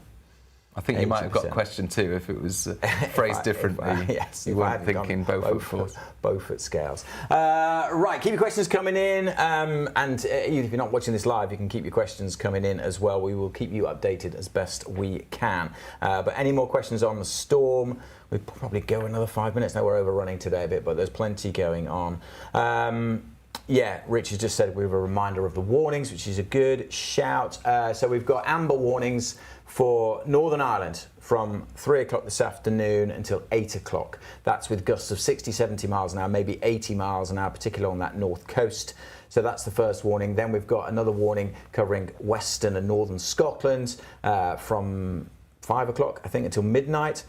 I think you might have got question 2 if it was phrased differently. Yes, you weren't thinking Beaufort scales. Right, keep your questions coming in, and even if you're not watching this live, you can keep your questions coming in as well. We will keep you updated as best we can. But any more questions on the storm? We'll probably go another 5 minutes. Now we're overrunning today a bit, but there's plenty going on. Yeah, Rich has just said we have a reminder of the warnings, which is a good shout. So we've got amber warnings for Northern Ireland from 3 o'clock this afternoon until 8 o'clock. That's with gusts of 60, 70 miles an hour, maybe 80 miles an hour, particularly on that north coast. So that's the first warning. Then we've got another warning covering western and northern Scotland from 5 o'clock, I think, until midnight.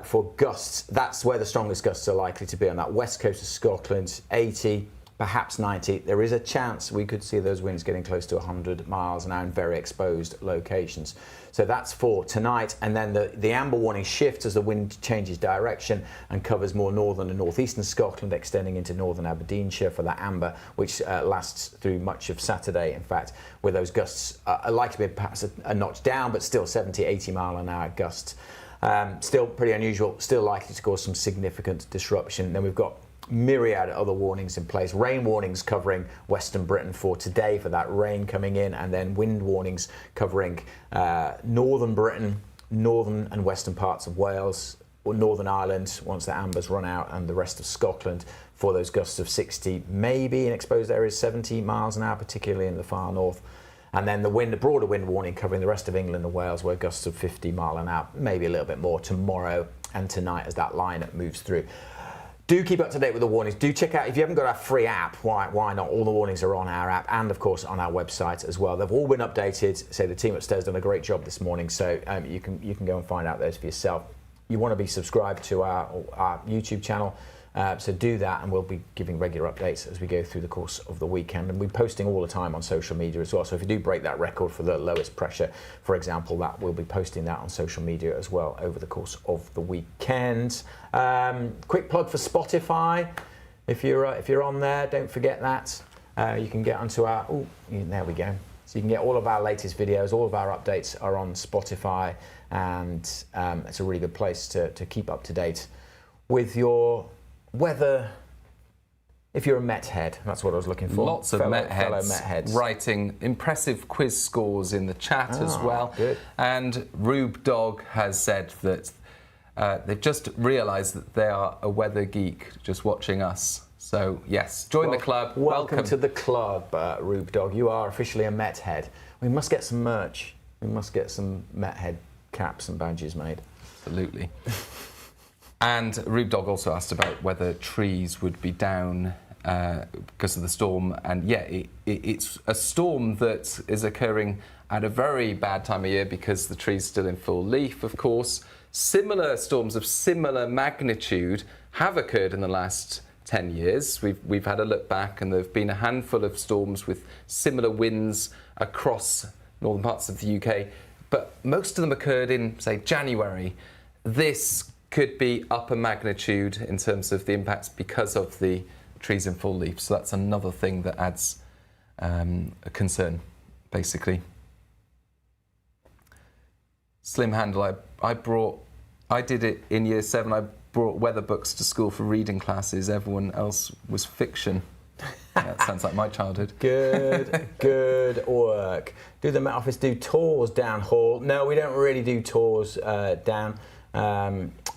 For gusts, that's where the strongest gusts are likely to be on that west coast of Scotland, 80, perhaps 90. There is a chance we could see those winds getting close to 100 miles an hour in very exposed locations. So that's for tonight, and then the amber warning shifts as the wind changes direction and covers more northern and northeastern Scotland, extending into northern Aberdeenshire for that amber, which lasts through much of Saturday, in fact, where those gusts are likely to be perhaps a notch down, but still 70, 80 mile an hour gusts. Still pretty unusual, still likely to cause some significant disruption. Then we've got myriad other warnings in place. Rain warnings covering Western Britain for today for that rain coming in, and then wind warnings covering Northern Britain, northern and western parts of Wales, or Northern Ireland once the ambers run out, and the rest of Scotland for those gusts of 60, maybe in exposed areas 70 miles an hour, particularly in the far north. And then the broader wind warning covering the rest of England and Wales, where gusts of 50 mile an hour, maybe a little bit more tomorrow and tonight as that line moves through. Do keep up to date with the warnings. Do check out, if you haven't got our free app, why not? All the warnings are on our app and, of course, on our website as well. They've all been updated. So the team upstairs done a great job this morning. So you can go and find out those for yourself. You want to be subscribed to our YouTube channel. So do that, and we'll be giving regular updates as we go through the course of the weekend. And we're posting all the time on social media as well. So if you do break that record for the lowest pressure, for example, that we'll be posting that on social media as well over the course of the weekend. Quick plug for Spotify. If you're on there, don't forget that. You can get onto our... Oh, there we go. So you can get all of our latest videos, all of our updates are on Spotify, and it's a really good place to keep up to date with your weather. If you're a Met head, that's what I was looking for. Lots of Met heads writing impressive quiz scores in the chat as well. Good. And Rube Dog has said that they've just realised that they are a weather geek just watching us. So yes, join the club. Welcome to the club, Rube Dog. You are officially a Met head. We must get some merch. We must get some Met head caps and badges made. Absolutely. And Rube Dog also asked about whether trees would be down because of the storm. And yeah, it's a storm that is occurring at a very bad time of year because the tree's still in full leaf, of course. Similar storms of similar magnitude have occurred in the last 10 years. We've had a look back, and there have been a handful of storms with similar winds across northern parts of the UK, but most of them occurred in, say, January. This could be upper magnitude in terms of the impacts because of the trees in full leaf. So that's another thing that adds a concern, basically. Slim Handle, I did it in year 7. I brought weather books to school for reading classes. Everyone else was fiction. That sounds like my childhood. Good work. Do the Met Office do tours down Hall? No, we don't really do tours down.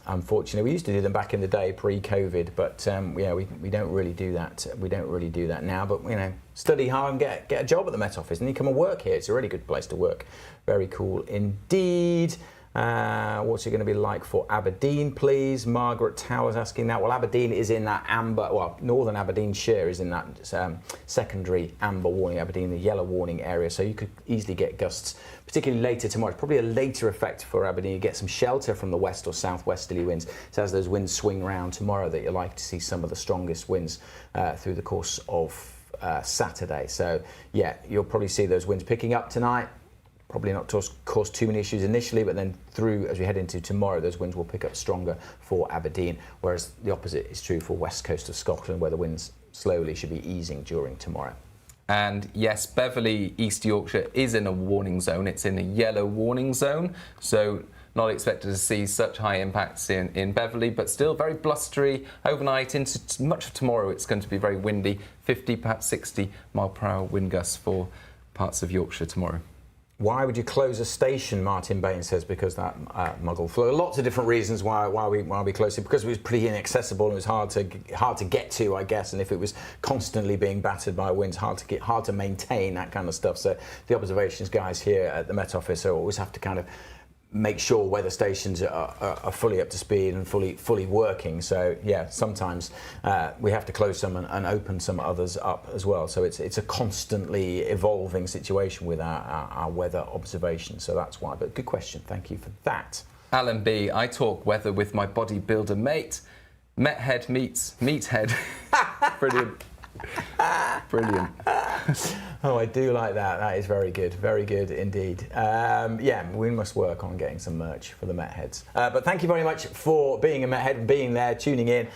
Unfortunately, we used to do them back in the day pre-COVID, but yeah, we don't really do that. We don't really do that now. But you know, study hard and get a job at the Met Office, and you come and work here. It's a really good place to work. Very cool indeed. What's it going to be like for Aberdeen, please? Margaret Towers asking that. Well, Aberdeen is in that amber, well, northern Aberdeenshire is in that secondary amber warning, Aberdeen, the yellow warning area. So you could easily get gusts, particularly later tomorrow. It's probably a later effect for Aberdeen. You get some shelter from the west or southwesterly winds. So as those winds swing round tomorrow, that you're likely to see some of the strongest winds through the course of Saturday. So yeah, you'll probably see those winds picking up tonight. Probably not to cause too many issues initially, but then through as we head into tomorrow, those winds will pick up stronger for Aberdeen, whereas the opposite is true for west coast of Scotland, where the winds slowly should be easing during tomorrow. And yes, Beverley, East Yorkshire is in a warning zone. It's in a yellow warning zone, so not expected to see such high impacts in Beverley, but still very blustery overnight. Into much of tomorrow, it's going to be very windy, 50, perhaps 60 mile per hour wind gusts for parts of Yorkshire tomorrow. Why would you close a station? Martin Bain says because that muggle flew. Lots of different reasons why we closed it. Because it was pretty inaccessible and it was hard to get to, I guess. And if it was constantly being battered by winds, hard to maintain that kind of stuff. So the observations guys here at the Met Office always have to kind of make sure weather stations are fully up to speed and fully working. So yeah, sometimes we have to close some and open some others up as well. So it's a constantly evolving situation with our weather observations. So that's why. But good question. Thank you for that. Alan B, I talk weather with my bodybuilder mate. Methead meets meathead. Brilliant. Brilliant. Oh, I do like that. That is very good indeed. Yeah, we must work on getting some merch for the Met Heads. But thank you very much for being a Met Head and being there, tuning in.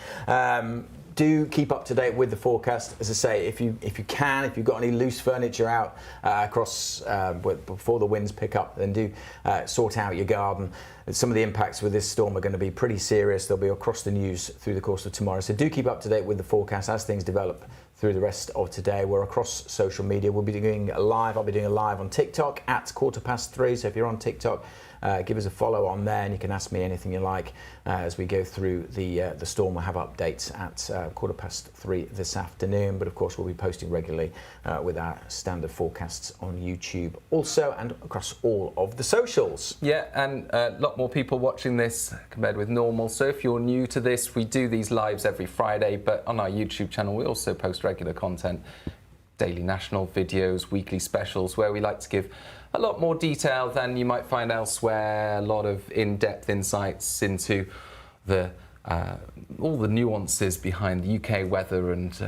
Do keep up to date with the forecast. As I say, if you've got any loose furniture out across before the winds pick up, then do sort out your garden. Some of the impacts with this storm are going to be pretty serious. They'll be across the news through the course of tomorrow. So do keep up to date with the forecast as things develop through the rest of today. We're across social media. We'll be doing a live. I'll be doing a live on TikTok at 3:15. So if you're on TikTok, give us a follow on there, and you can ask me anything you like as we go through the storm. We'll have updates at 3:15 this afternoon, but of course we'll be posting regularly with our standard forecasts on YouTube also, and across all of the socials. Yeah, and a lot more people watching this compared with normal. So if you're new to this, we do these lives every Friday, but on our YouTube channel we also post regular content, daily national videos, weekly specials, where we like to give a lot more detail than you might find elsewhere, a lot of in-depth insights into all the nuances behind the UK weather and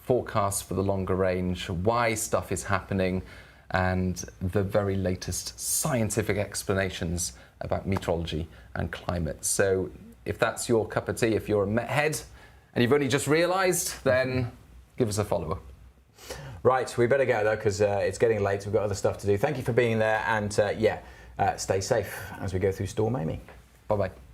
forecasts for the longer range, why stuff is happening, and the very latest scientific explanations about meteorology and climate. So if that's your cup of tea, if you're a Met Head and you've only just realised, then give us a follow. Right, we better go though, because it's getting late. We've got other stuff to do. Thank you for being there, and stay safe as we go through Storm Amy. Bye-bye.